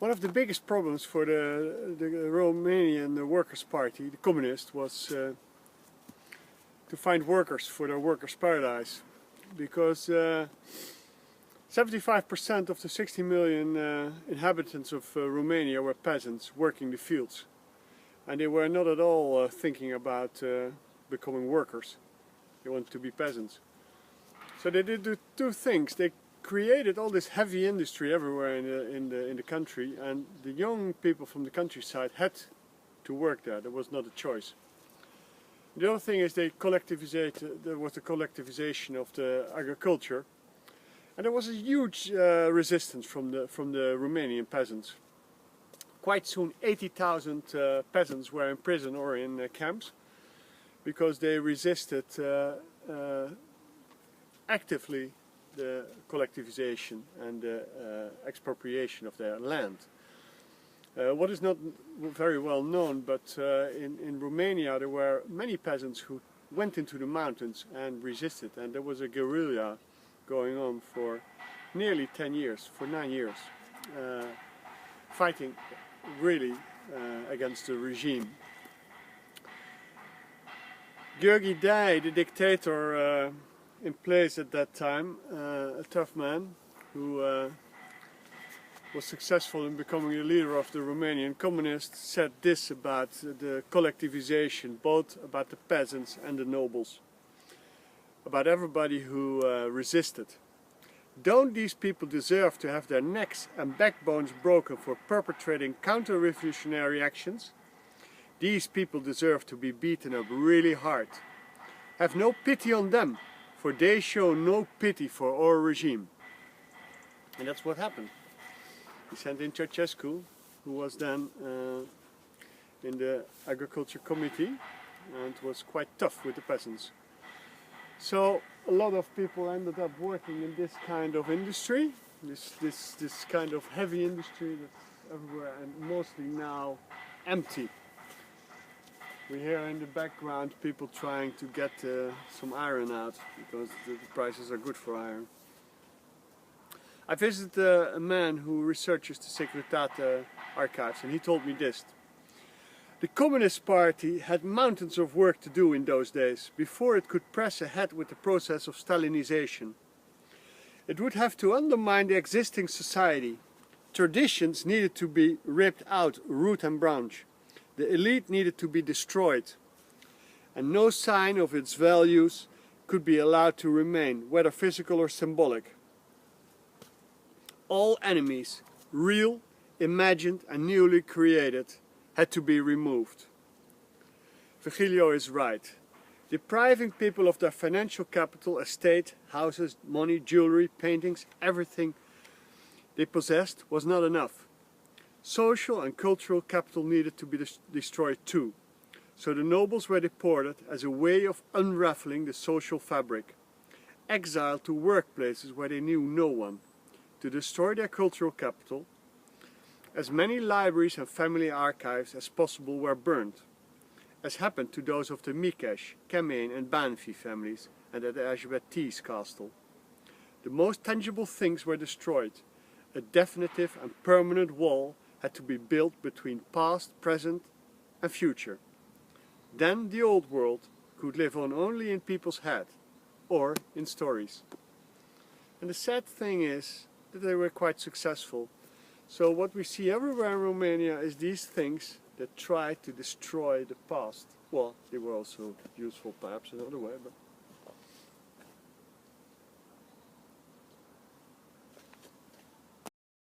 One of the biggest problems for the Romanian Workers' Party, the Communist, was to find workers for their workers' paradise, because 75% of the 60 million inhabitants of Romania were peasants working the fields, and they were not at all thinking about becoming workers. They wanted to be peasants. So they did two things. They created all this heavy industry everywhere in the country, and the young people from the countryside had to work there. There was not a choice. The other thing is there was the collectivization of the agriculture, and there was a huge resistance from the Romanian peasants. Quite soon 80,000 peasants were in prison or in camps because they resisted actively the collectivization and the expropriation of their land. What is not very well known, but in Romania there were many peasants who went into the mountains and resisted, and there was a guerrilla going on for nearly 10 years, for 9 years, fighting really against the regime. György Dai, the dictator in place at that time, a tough man who was successful in becoming the leader of the Romanian Communists, said this about the collectivization, both about the peasants and the nobles, about everybody who resisted. Don't these people deserve to have their necks and backbones broken for perpetrating counter-revolutionary actions? These people deserve to be beaten up really hard. Have no pity on them, for they show no pity for our regime. And that's what happened. He sent in Ceausescu, who was then in the Agriculture Committee, and was quite tough with the peasants. So a lot of people ended up working in this kind of industry, this kind of heavy industry that's everywhere and mostly now empty. We hear in the background people trying to get some iron out, because the prices are good for iron. I visited a man who researches the Securitate archives, and he told me this. The Communist Party had mountains of work to do in those days before it could press ahead with the process of Stalinization. It would have to undermine the existing society. Traditions needed to be ripped out root and branch. The elite needed to be destroyed, and no sign of its values could be allowed to remain, whether physical or symbolic. All enemies, real, imagined and newly created, had to be removed. Virgilio is right. Depriving people of their financial capital, estate, houses, money, jewelry, paintings, everything they possessed was not enough. Social and cultural capital needed to be destroyed too. So the nobles were deported as a way of unraveling the social fabric, exiled to workplaces where they knew no one. To destroy their cultural capital, as many libraries and family archives as possible were burned, as happened to those of the Mikes, Kemény and Bánffy families and at Erzsébet T's castle. The most tangible things were destroyed. A definitive and permanent wall had to be built between past, present and future. Then the old world could live on only in people's head or in stories. And the sad thing is that they were quite successful. So what we see everywhere in Romania is these things that try to destroy the past. Well, they were also useful perhaps in another way, but